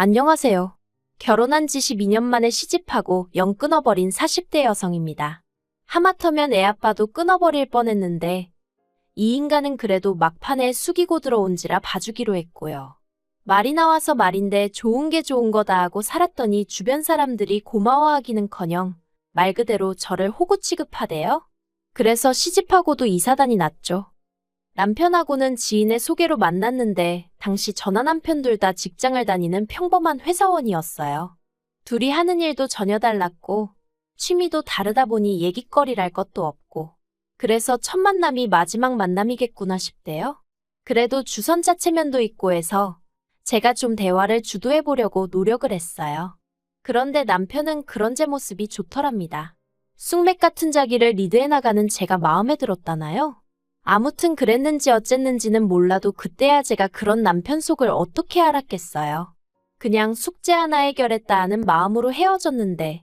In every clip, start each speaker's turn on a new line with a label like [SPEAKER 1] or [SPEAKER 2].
[SPEAKER 1] 안녕하세요. 결혼한 지 12년 만에 시집하고 영 끊어버린 40대 여성입니다. 하마터면 애아빠도 끊어버릴 뻔했는데 이 인간은 그래도 막판에 숙이고 들어온지라 봐주기로 했고요. 말이 나와서 말인데 좋은 게 좋은 거다 하고 살았더니 주변 사람들이 고마워하기는커녕 말 그대로 저를 호구 취급하대요. 그래서 시집하고도 이사단이 났죠. 남편하고는 지인의 소개로 만났는데 당시 저나 남편 둘 다 직장을 다니는 평범한 회사원이었어요. 둘이 하는 일도 전혀 달랐고 취미도 다르다 보니 얘기거리랄 것도 없고 그래서 첫 만남이 마지막 만남이겠구나 싶대요. 그래도 주선자 체면도 있고 해서 제가 좀 대화를 주도해보려고 노력을 했어요. 그런데 남편은 그런 제 모습이 좋더랍니다. 쑥맥 같은 자기를 리드해나가는 제가 마음에 들었다나요? 아무튼 그랬는지 어쨌는지는 몰라도 그때야 제가 그런 남편 속을 어떻게 알았겠어요. 그냥 숙제 하나 해결했다 하는 마음으로 헤어졌는데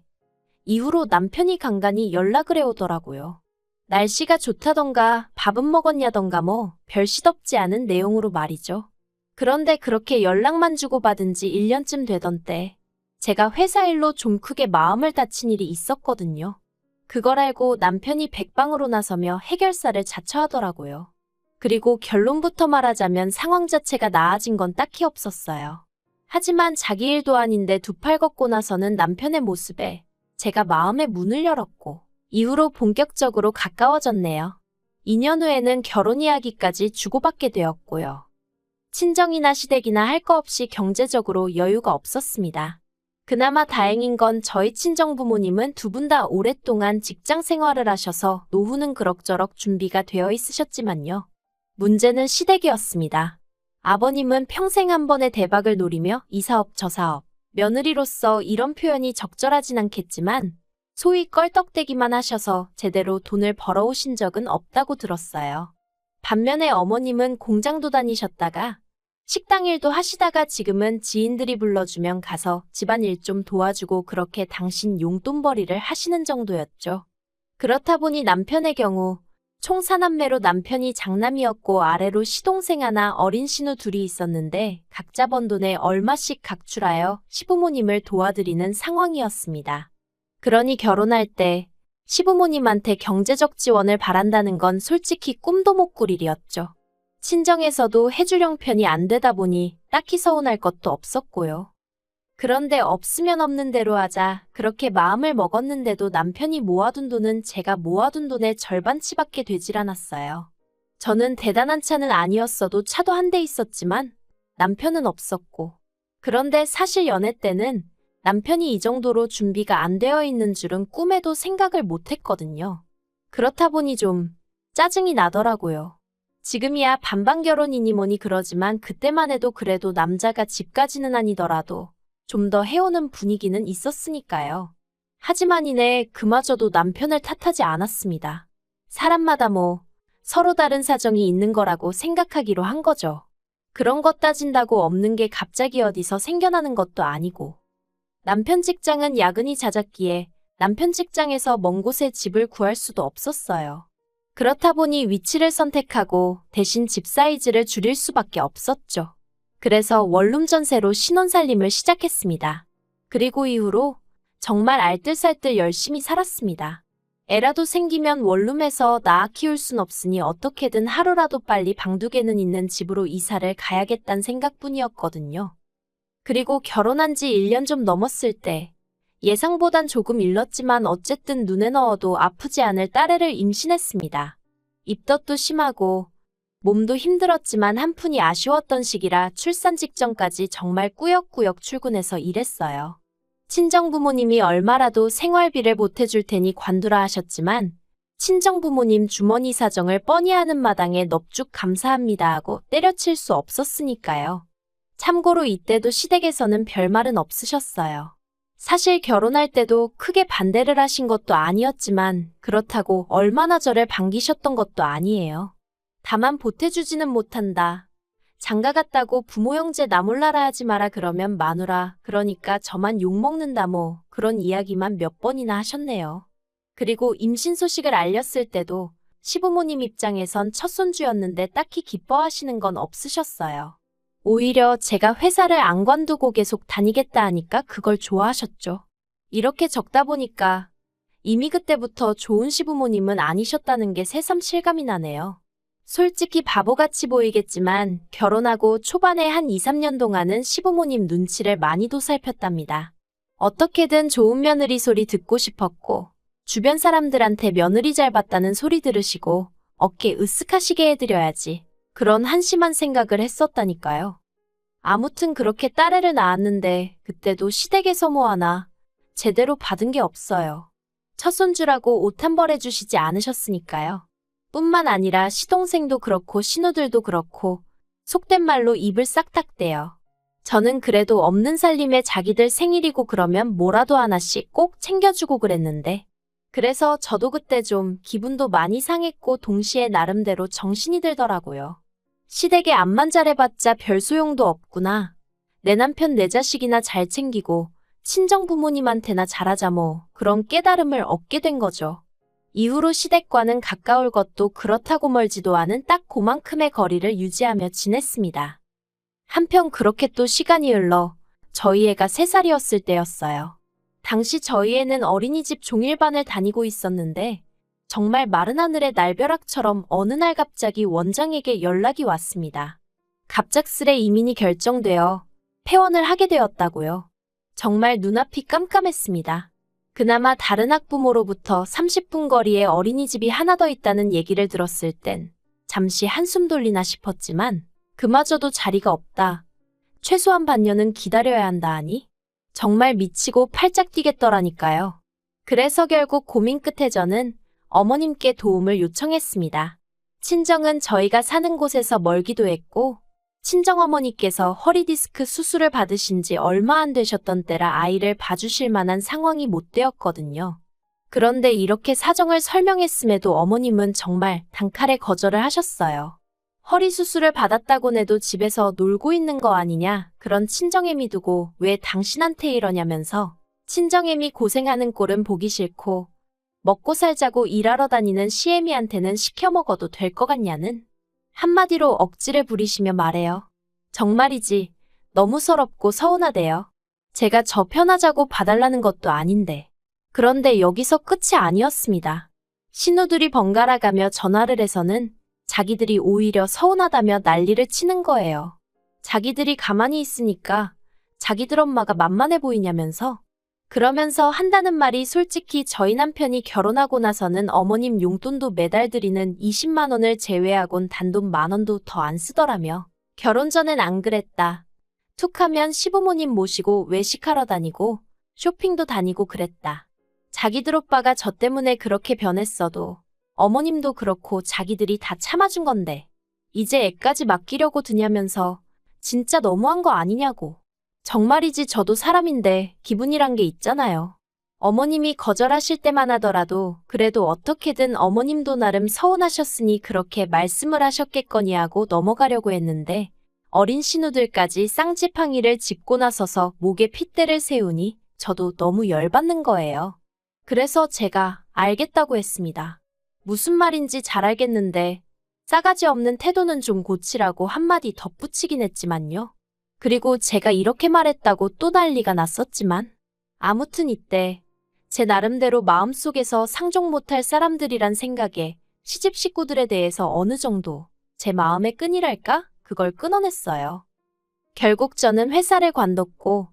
[SPEAKER 1] 이후로 남편이 간간히 연락을 해오더라고요. 날씨가 좋다던가 밥은 먹었냐던가 뭐 별 시덥지 않은 내용으로 말이죠. 그런데 그렇게 연락만 주고받은 지 1년쯤 되던 때 제가 회사 일로 좀 크게 마음을 다친 일이 있었거든요. 그걸 알고 남편이 백방으로 나서며 해결사를 자처하더라고요. 그리고 결론부터 말하자면 상황 자체가 나아진 건 딱히 없었어요. 하지만 자기 일도 아닌데 두 팔 걷고 나서는 남편의 모습에 제가 마음의 문을 열었고 이후로 본격적으로 가까워졌네요. 2년 후에는 결혼 이야기까지 주고받게 되었고요. 친정이나 시댁이나 할 거 없이 경제적으로 여유가 없었습니다. 그나마 다행인 건 저희 친정부모님은 두 분 다 오랫동안 직장 생활을 하셔서 노후는 그럭저럭 준비가 되어 있으셨지만요. 문제는 시댁이었습니다. 아버님은 평생 한 번의 대박을 노리며 이 사업 저 사업, 며느리로서 이런 표현이 적절하진 않겠지만 소위 껄떡대기만 하셔서 제대로 돈을 벌어오신 적은 없다고 들었어요. 반면에 어머님은 공장도 다니셨다가 식당 일도 하시다가 지금은 지인들이 불러주면 가서 집안일 좀 도와주고 그렇게 당신 용돈벌이를 하시는 정도였죠. 그렇다 보니 남편의 경우 총 4남매로 남편이 장남이었고 아래로 시동생 하나 어린 신우 둘이 있었는데 각자 번 돈에 얼마씩 각출하여 시부모님을 도와드리는 상황이었습니다. 그러니 결혼할 때 시부모님한테 경제적 지원을 바란다는 건 솔직히 꿈도 못 꿀 일이었죠. 친정에서도 해줄 형편이 안 되다 보니 딱히 서운할 것도 없었고요. 그런데 없으면 없는 대로 하자 그렇게 마음을 먹었는데도 남편이 모아둔 돈은 제가 모아둔 돈의 절반치밖에 되질 않았어요. 저는 대단한 차는 아니었어도 차도 한 대 있었지만 남편은 없었고 그런데 사실 연애 때는 남편이 이 정도로 준비가 안 되어 있는 줄은 꿈에도 생각을 못 했거든요. 그렇다 보니 좀 짜증이 나더라고요. 지금이야 반반 결혼이니 뭐니 그러지만 그때만 해도 그래도 남자가 집까지는 아니더라도 좀 더 해오는 분위기는 있었으니까요. 하지만 이내 그마저도 남편을 탓하지 않았습니다. 사람마다 뭐 서로 다른 사정이 있는 거라고 생각하기로 한 거죠. 그런 것 따진다고 없는 게 갑자기 어디서 생겨나는 것도 아니고. 남편 직장은 야근이 잦았기에 남편 직장에서 먼 곳에 집을 구할 수도 없었어요. 그렇다 보니 위치를 선택하고 대신 집 사이즈를 줄일 수밖에 없었죠. 그래서 원룸 전세로 신혼살림을 시작했습니다. 그리고 이후로 정말 알뜰살뜰 열심히 살았습니다. 애라도 생기면 원룸에서 낳아 키울 순 없으니 어떻게든 하루라도 빨리 방두개는 있는 집으로 이사를 가야겠다는 생각뿐이었거든요. 그리고 결혼한 지 1년 좀 넘었을 때 예상보단 조금 일렀지만 어쨌든 눈에 넣어도 아프지 않을 딸애를 임신했습니다. 입덧도 심하고 몸도 힘들었지만 한푼이 아쉬웠던 시기라 출산 직전까지 정말 꾸역꾸역 출근해서 일했어요. 친정부모님이 얼마라도 생활비를 보태줄 테니 관두라 하셨지만 친정부모님 주머니 사정을 뻔히 아는 마당에 넙죽 감사합니다 하고 때려칠 수 없었으니까요. 참고로 이때도 시댁에서는 별말은 없으셨어요. 사실 결혼할 때도 크게 반대를 하신 것도 아니었지만 그렇다고 얼마나 저를 반기셨던 것도 아니에요. 다만 보태주지는 못한다. 장가 갔다고 부모 형제 나 몰라라 하지 마라 그러면 마누라 그러니까 저만 욕먹는다 뭐 그런 이야기만 몇 번이나 하셨네요. 그리고 임신 소식을 알렸을 때도 시부모님 입장에선 첫 손주였는데 딱히 기뻐하시는 건 없으셨어요. 오히려 제가 회사를 안 관두고 계속 다니겠다 하니까 그걸 좋아하셨죠. 이렇게 적다 보니까 이미 그때부터 좋은 시부모님은 아니셨다는 게 새삼 실감이 나네요. 솔직히 바보같이 보이겠지만 결혼하고 초반에 한 2, 3년 동안은 시부모님 눈치를 많이도 살폈답니다. 어떻게든 좋은 며느리 소리 듣고 싶었고 주변 사람들한테 며느리 잘 봤다는 소리 들으시고 어깨 으쓱하시게 해드려야지. 그런 한심한 생각을 했었다니까요. 아무튼 그렇게 딸애를 낳았는데 그때도 시댁에서 뭐 하나 제대로 받은 게 없어요. 첫손주라고 옷 한 벌 해주시지 않으셨으니까요. 뿐만 아니라 시동생도 그렇고 신우들도 그렇고 속된 말로 입을 싹 닦대요. 저는 그래도 없는 살림에 자기들 생일이고 그러면 뭐라도 하나씩 꼭 챙겨주고 그랬는데 그래서 저도 그때 좀 기분도 많이 상했고 동시에 나름대로 정신이 들더라고요. 시댁에 암만 잘해봤자 별 소용도 없구나. 내 남편 내 자식이나 잘 챙기고 친정 부모님한테나 잘하자 뭐 그런 깨달음을 얻게 된 거죠. 이후로 시댁과는 가까울 것도 그렇다고 멀지도 않은 딱 그만큼의 거리를 유지하며 지냈습니다. 한편 그렇게 또 시간이 흘러 저희 애가 3살이었을 때였어요. 당시 저희 애는 어린이집 종일반을 다니고 있었는데 정말 마른 하늘의 날벼락처럼 어느 날 갑자기 원장에게 연락이 왔습니다. 갑작스레 이민이 결정되어 폐원을 하게 되었다고요. 정말 눈앞이 깜깜했습니다. 그나마 다른 학부모로부터 30분 거리에 어린이집이 하나 더 있다는 얘기를 들었을 땐 잠시 한숨 돌리나 싶었지만 그마저도 자리가 없다. 최소한 반년은 기다려야 한다 하니 정말 미치고 팔짝 뛰겠더라니까요. 그래서 결국 고민 끝에 저는 어머님께 도움을 요청했습니다. 친정은 저희가 사는 곳에서 멀기도 했고 친정어머니께서 허리디스크 수술을 받으신 지 얼마 안 되셨던 때라 아이를 봐주실 만한 상황이 못 되었거든요. 그런데 이렇게 사정을 설명했음에도 어머님은 정말 단칼에 거절을 하셨어요. 허리 수술을 받았다고 해도 집에서 놀고 있는 거 아니냐, 그런 친정애미 두고 왜 당신한테 이러냐면서 친정애미 고생하는 꼴은 보기 싫고 먹고 살자고 일하러 다니는 시애미한테는 시켜 먹어도 될 것 같냐는 한마디로 억지를 부리시며 말해요. 정말이지 너무 서럽고 서운하대요. 제가 저 편하자고 봐달라는 것도 아닌데. 그런데 여기서 끝이 아니었습니다. 신우들이 번갈아 가며 전화를 해서는 자기들이 오히려 서운하다며 난리를 치는 거예요. 자기들이 가만히 있으니까 자기들 엄마가 만만해 보이냐면서. 그러면서 한다는 말이 솔직히 저희 남편이 결혼하고 나서는 어머님 용돈도 매달 드리는 20만 원을 제외하곤 단돈 10,000원도 더 안 쓰더라며. 결혼 전엔 안 그랬다. 툭하면 시부모님 모시고 외식하러 다니고 쇼핑도 다니고 그랬다. 자기들 오빠가 저 때문에 그렇게 변했어도 어머님도 그렇고 자기들이 다 참아준 건데 이제 애까지 맡기려고 드냐면서 진짜 너무한 거 아니냐고. 정말이지 저도 사람인데 기분이란 게 있잖아요. 어머님이 거절하실 때만 하더라도 그래도 어떻게든 어머님도 나름 서운하셨으니 그렇게 말씀을 하셨겠거니 하고 넘어가려고 했는데 어린 신우들까지 쌍지팡이를 짚고 나서서 목에 핏대를 세우니 저도 너무 열받는 거예요. 그래서 제가 알겠다고 했습니다. 무슨 말인지 잘 알겠는데 싸가지 없는 태도는 좀 고치라고 한마디 덧붙이긴 했지만요. 그리고 제가 이렇게 말했다고 또 난리가 났었지만 아무튼 이때 제 나름대로 마음속에서 상종 못할 사람들이란 생각에 시집 식구들에 대해서 어느 정도 제 마음의 끈이랄까? 그걸 끊어냈어요. 결국 저는 회사를 관뒀고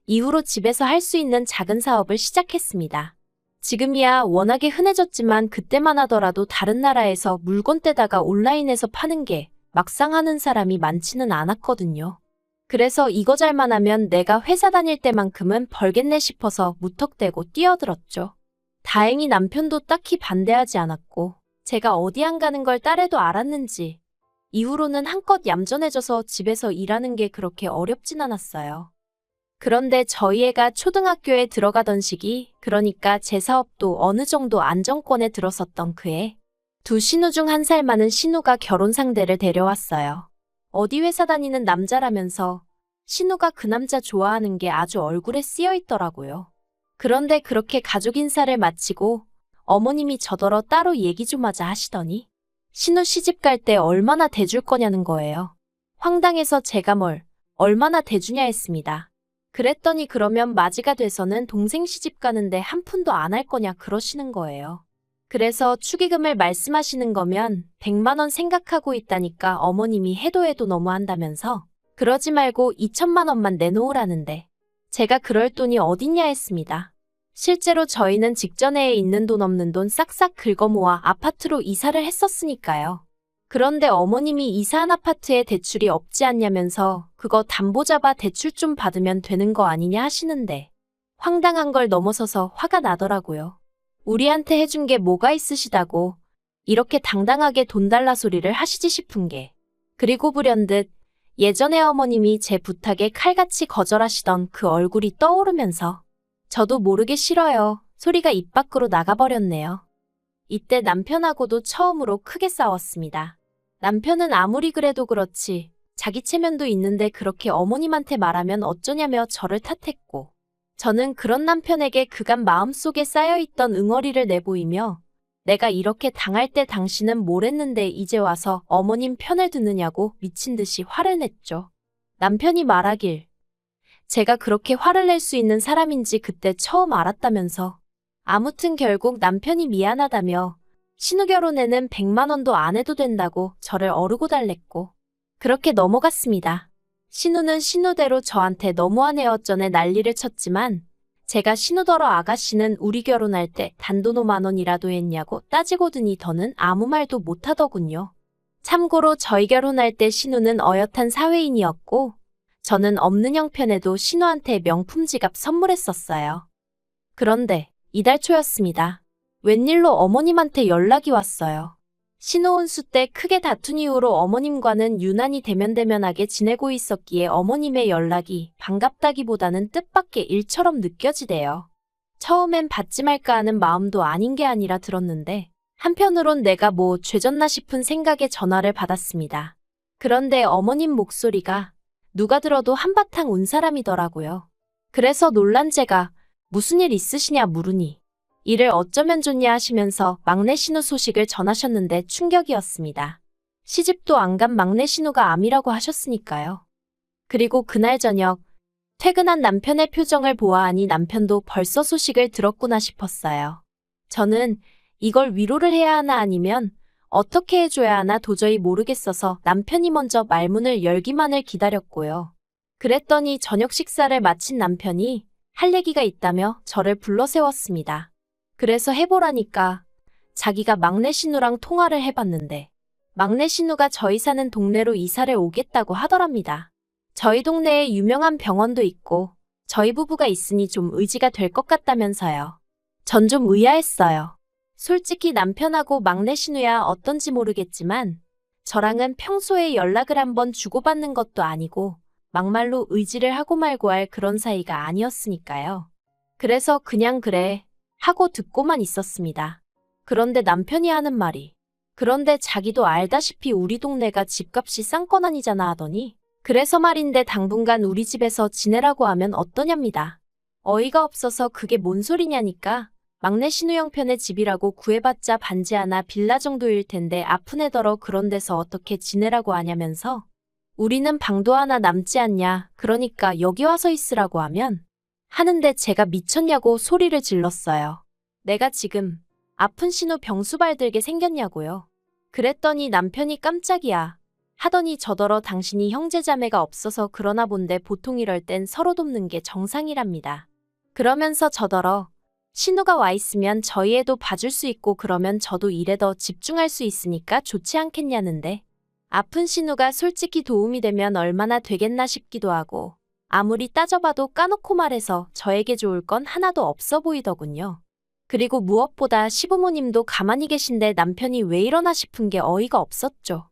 [SPEAKER 1] 이후로 집에서 할 수 있는 작은 사업을 시작했습니다. 지금이야 워낙에 흔해졌지만 그때만 하더라도 다른 나라에서 물건 떼다가 온라인에서 파는 게 막상 하는 사람이 많지는 않았거든요. 그래서 이거 잘만 하면 내가 회사 다닐 때만큼은 벌겠네 싶어서 무턱대고 뛰어들었죠. 다행히 남편도 딱히 반대하지 않았고 제가 어디 안 가는 걸 딸애도 알았는지 이후로는 한껏 얌전해져서 집에서 일하는 게 그렇게 어렵진 않았어요. 그런데 저희 애가 초등학교에 들어가던 시기, 그러니까 제 사업도 어느 정도 안정권에 들었었던 그해 두 신우 중 1살 많은 신우가 결혼 상대를 데려왔어요. 어디 회사 다니는 남자라면서 신우가 그 남자 좋아하는 게 아주 얼굴에 쓰여 있더라고요. 그런데 그렇게 가족 인사를 마치고 어머님이 저더러 따로 얘기 좀 하자 하시더니 신우 시집 갈 때 얼마나 대줄 거냐는 거예요. 황당해서 제가 얼마나 대주냐 했습니다. 그랬더니 그러면 맞이가 돼서는 동생 시집 가는데 한 푼도 안 할 거냐 그러시는 거예요. 그래서 축의금을 말씀하시는 거면 100만 원 생각하고 있다니까 어머님이 해도 너무한다면서 그러지 말고 2천만 원만 내놓으라는데 제가 그럴 돈이 어딨냐 했습니다. 실제로 저희는 직전에 있는 돈 없는 돈 싹싹 긁어모아 아파트로 이사를 했었으니까요. 그런데 어머님이 이사한 아파트에 대출이 없지 않냐면서 그거 담보 잡아 대출 좀 받으면 되는 거 아니냐 하시는데 황당한 걸 넘어서서 화가 나더라고요. 우리한테 해준 게 뭐가 있으시다고 이렇게 당당하게 돈 달라 소리를 하시지 싶은 게. 그리고 불현듯 예전에 어머님이 제 부탁에 칼같이 거절하시던 그 얼굴이 떠오르면서 저도 모르게 싫어요 소리가 입 밖으로 나가버렸네요. 이때 남편하고도 처음으로 크게 싸웠습니다. 남편은 아무리 그래도 그렇지 자기 체면도 있는데 그렇게 어머님한테 말하면 어쩌냐며 저를 탓했고 저는 그런 남편에게 그간 마음속에 쌓여있던 응어리를 내보이며 내가 이렇게 당할 때 당신은 뭘 했는데 이제 와서 어머님 편을 드느냐고 미친 듯이 화를 냈죠. 남편이 말하길 제가 그렇게 화를 낼 수 있는 사람인지 그때 처음 알았다면서 아무튼 결국 남편이 미안하다며 신우 결혼에는 100만 원도 안 해도 된다고 저를 어르고 달랬고 그렇게 넘어갔습니다. 신우는 신우대로 저한테 너무하네요 전에 난리를 쳤지만 제가 신우더러 아가씨는 우리 결혼할 때 단돈 5만 원이라도 했냐고 따지고더니 더는 아무 말도 못하더군요. 참고로 저희 결혼할 때 신우는 어엿한 사회인이었고 저는 없는 형편에도 신우한테 명품 지갑 선물했었어요. 그런데 이달 초였습니다. 웬일로 어머님한테 연락이 왔어요. 신우 혼수 때 크게 다툰 이후로 어머님과는 유난히 대면대면하게 지내고 있었기에 어머님의 연락이 반갑다기보다는 뜻밖의 일처럼 느껴지대요. 처음엔 받지 말까 하는 마음도 아닌 게 아니라 들었는데 한편으론 내가 뭐 죄졌나 싶은 생각에 전화를 받았습니다. 그런데 어머님 목소리가 누가 들어도 한바탕 운 사람이더라고요. 그래서 놀란 제가 무슨 일 있으시냐 물으니 이를 어쩌면 좋냐 하시면서 막내 신우 소식을 전하셨는데 충격이었습니다. 시집도 안 간 막내 신우가 암이라고 하셨으니까요. 그리고 그날 저녁 퇴근한 남편의 표정을 보아하니 남편도 벌써 소식을 들었구나 싶었어요. 저는 이걸 위로를 해야 하나 아니면 어떻게 해줘야 하나 도저히 모르겠어서 남편이 먼저 말문을 열기만을 기다렸고요. 그랬더니 저녁 식사를 마친 남편이 할 얘기가 있다며 저를 불러 세웠습니다. 그래서 해보라니까 자기가 막내 신우랑 통화를 해봤는데 막내 신우가 저희 사는 동네로 이사를 오겠다고 하더랍니다. 저희 동네에 유명한 병원도 있고 저희 부부가 있으니 좀 의지가 될 것 같다면서요. 전 좀 의아했어요. 솔직히 남편하고 막내 신우야 어떤지 모르겠지만 저랑은 평소에 연락을 한번 주고받는 것도 아니고 막말로 의지를 하고 말고 할 그런 사이가 아니었으니까요. 그래서 그냥 그래 하고 듣고만 있었습니다. 그런데 남편이 하는 말이 그런데 자기도 알다시피 우리 동네가 집값이 싼 건 아니잖아 하더니 그래서 말인데 당분간 우리 집에서 지내라고 하면 어떠냐입니다. 어이가 없어서 그게 뭔 소리냐니까 막내 신우 형편의 집이라고 구해봤자 반지 하나 빌라 정도일 텐데 아픈 애더러 그런 데서 어떻게 지내라고 하냐면서 우리는 방도 하나 남지 않냐 그러니까 여기 와서 있으라고 하는데 제가 미쳤냐고 소리를 질렀어요. 내가 지금 아픈 신우 병수발 들게 생겼냐고요. 그랬더니 남편이 깜짝이야 하더니 저더러 당신이 형제자매가 없어서 그러나 본데 보통 이럴 땐 서로 돕는 게 정상이랍니다. 그러면서 저더러 신우가 와 있으면 저희 애도 봐줄 수 있고 그러면 저도 일에 더 집중할 수 있으니까 좋지 않겠냐는데 아픈 신우가 솔직히 도움이 되면 얼마나 되겠나 싶기도 하고 아무리 따져봐도 까놓고 말해서 저에게 좋을 건 하나도 없어 보이더군요. 그리고 무엇보다 시부모님도 가만히 계신데 남편이 왜 이러나 싶은 게 어이가 없었죠.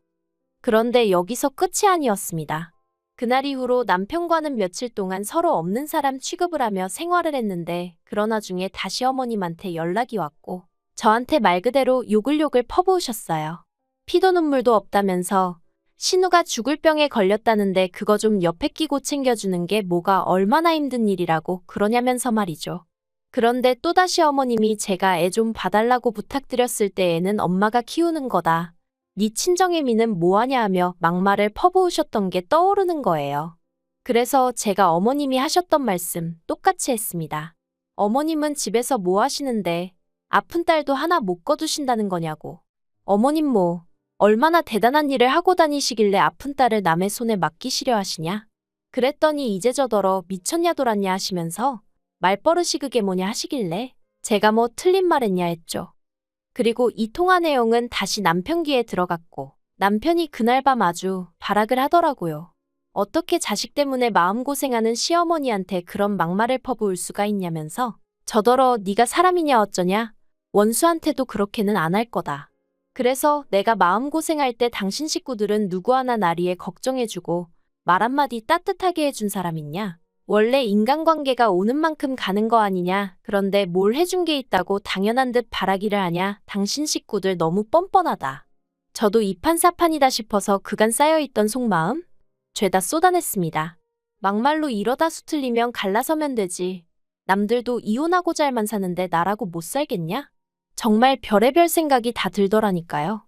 [SPEAKER 1] 그런데 여기서 끝이 아니었습니다. 그날 이후로 남편과는 며칠 동안 서로 없는 사람 취급을 하며 생활을 했는데 그러나 나중에 다시 어머님한테 연락이 왔고 저한테 말 그대로 욕을 퍼부으셨어요. 피도 눈물도 없다면서 신우가 죽을 병에 걸렸다는데 그거 좀 옆에 끼고 챙겨주는 게 뭐가 얼마나 힘든 일이라고 그러냐면서 말이죠. 그런데 또다시 어머님이 제가 애 좀 봐달라고 부탁드렸을 때 애는 엄마가 키우는 거다. 네 친정애미는 뭐하냐 하며 막말을 퍼부으셨던 게 떠오르는 거예요. 그래서 제가 어머님이 하셨던 말씀 똑같이 했습니다. 어머님은 집에서 뭐 하시는데 아픈 딸도 하나 못 거두신다는 거냐고. 어머님 뭐 얼마나 대단한 일을 하고 다니시길래 아픈 딸을 남의 손에 맡기시려 하시냐. 그랬더니 이제 저더러 미쳤냐 돌았냐 하시면서 말버릇이 그게 뭐냐 하시길래 제가 뭐 틀린 말했냐 했죠. 그리고 이 통화 내용은 다시 남편 귀에 들어갔고 남편이 그날 밤 아주 발악을 하더라고요. 어떻게 자식 때문에 마음고생하는 시어머니한테 그런 막말을 퍼부을 수가 있냐면서 저더러 네가 사람이냐 어쩌냐 원수한테도 그렇게는 안 할 거다. 그래서 내가 마음고생할 때 당신 식구들은 누구 하나 날 위해 걱정해주고 말 한마디 따뜻하게 해준 사람 있냐? 원래 인간관계가 오는 만큼 가는 거 아니냐? 그런데 뭘 해준 게 있다고 당연한 듯 바라기를 하냐? 당신 식구들 너무 뻔뻔하다. 저도 이판사판이다 싶어서 그간 쌓여있던 속마음? 죄다 쏟아냈습니다. 막말로 이러다 수틀리면 갈라서면 되지. 남들도 이혼하고 잘만 사는데 나라고 못 살겠냐? 정말 별의별 생각이 다 들더라니까요.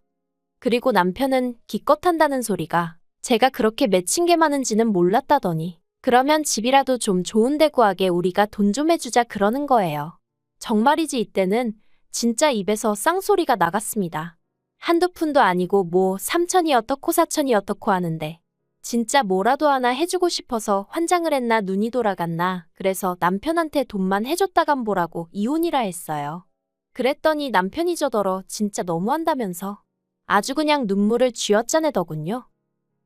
[SPEAKER 1] 그리고 남편은 기껏 한다는 소리가 제가 그렇게 맺힌 게 많은지는 몰랐다더니 그러면 집이라도 좀 좋은 데 구하게 우리가 돈 좀 해주자 그러는 거예요. 정말이지 이때는 진짜 입에서 쌍소리가 나갔습니다. 한두 푼도 아니고 뭐 3천이 어떻고 4천이 어떻고 하는데 진짜 뭐라도 하나 해주고 싶어서 환장을 했나 눈이 돌아갔나 그래서 남편한테 돈만 해줬다간 보라고 이혼이라 했어요. 그랬더니 남편이 저더러 진짜 너무한다면서 아주 그냥 눈물을 쥐어짜내더군요.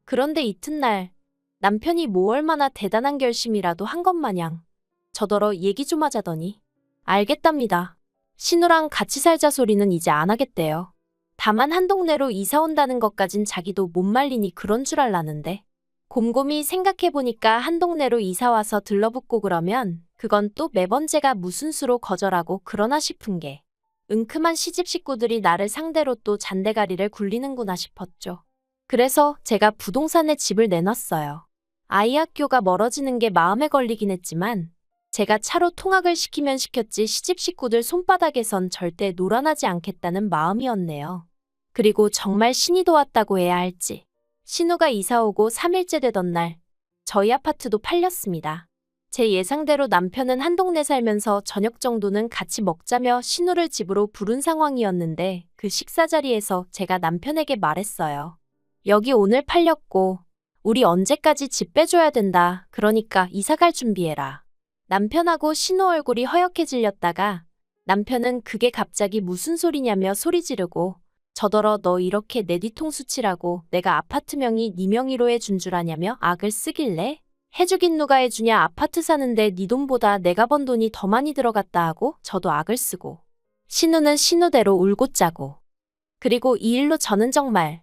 [SPEAKER 1] 그런데 이튿날 남편이 뭐 얼마나 대단한 결심이라도 한 것 마냥 저더러 얘기 좀 하자더니 알겠답니다. 신우랑 같이 살자 소리는 이제 안 하겠대요. 다만 한 동네로 이사 온다는 것까진 자기도 못 말리니 그런 줄 알라는데 곰곰이 생각해보니까 한 동네로 이사 와서 들러붙고 그러면 그건 또 매번 제가 무슨 수로 거절하고 그러나 싶은 게 은큼한 시집 식구들이 나를 상대로 또 잔대가리를 굴리는구나 싶었죠. 그래서 제가 부동산에 집을 내놨어요. 아이 학교가 멀어지는 게 마음에 걸리긴 했지만 제가 차로 통학을 시키면 시켰지 시집 식구들 손바닥에선 절대 놀아나지 않겠다는 마음이었네요. 그리고 정말 신이 도왔다고 해야 할지 신우가 이사 오고 3일째 되던 날 저희 아파트도 팔렸습니다. 제 예상대로 남편은 한 동네 살면서 저녁 정도는 같이 먹자며 신우를 집으로 부른 상황이었는데 그 식사 자리에서 제가 남편에게 말했어요. 여기 오늘 팔렸고 우리 언제까지 집 빼줘야 된다. 그러니까 이사갈 준비해라. 남편하고 신우 얼굴이 허옇게 질렸다가 남편은 그게 갑자기 무슨 소리냐며 소리 지르고 저더러 너 이렇게 내 뒤통수 치라고 내가 아파트 명의 네 명의로 해준 줄 아냐며 악을 쓰길래 해주긴 누가 해주냐 아파트 사는데 네 돈보다 내가 번 돈이 더 많이 들어갔다 하고 저도 악을 쓰고 신우는 신우대로 울고 짜고 그리고 이 일로 저는 정말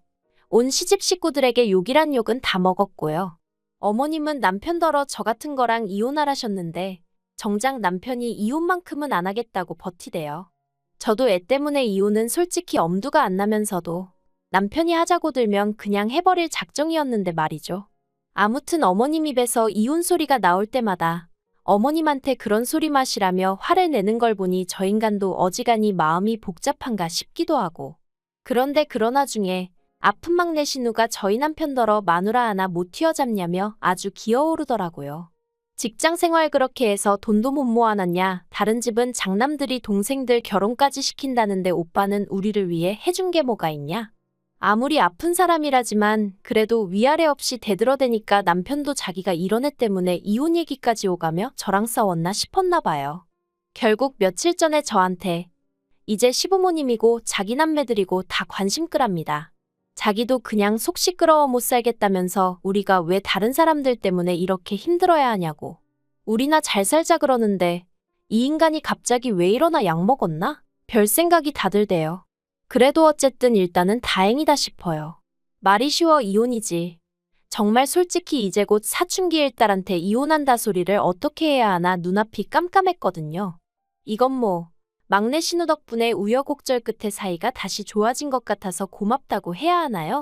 [SPEAKER 1] 온 시집 식구들에게 욕이란 욕은 다 먹었고요. 어머님은 남편더러 저 같은 거랑 이혼하라셨는데 정작 남편이 이혼만큼은 안 하겠다고 버티대요. 저도 애 때문에 이혼은 솔직히 엄두가 안 나면서도 남편이 하자고 들면 그냥 해버릴 작정이었는데 말이죠. 아무튼 어머님 입에서 이혼 소리가 나올 때마다 어머님한테 그런 소리 마시라며 화를 내는 걸 보니 저 인간도 어지간히 마음이 복잡한가 싶기도 하고 그런데 그러나 중에 아픈 막내 신우가 저희 남편더러 마누라 하나 못 튀어잡냐며 아주 기어오르더라고요. 직장 생활 그렇게 해서 돈도 못 모아놨냐. 다른 집은 장남들이 동생들 결혼까지 시킨다는데 오빠는 우리를 위해 해준 게 뭐가 있냐. 아무리 아픈 사람이라지만 그래도 위아래 없이 대들어대니까 남편도 자기가 이런 애 때문에 이혼 얘기까지 오가며 저랑 싸웠나 싶었나 봐요. 결국 며칠 전에 저한테 이제 시부모님이고 자기 남매들이고 다 관심 끄랍니다. 자기도 그냥 속 시끄러워 못 살겠다면서 우리가 왜 다른 사람들 때문에 이렇게 힘들어야 하냐고. 우리나 잘 살자 그러는데 이 인간이 갑자기 왜 이러나 약 먹었나? 별 생각이 다들 돼요. 그래도 어쨌든 일단은 다행이다 싶어요. 말이 쉬워 이혼이지. 정말 솔직히 이제 곧 사춘기일 딸한테 이혼한다 소리를 어떻게 해야 하나 눈앞이 깜깜했거든요. 이건 뭐 막내 신우 덕분에 우여곡절 끝에 사이가 다시 좋아진 것 같아서 고맙다고 해야 하나요?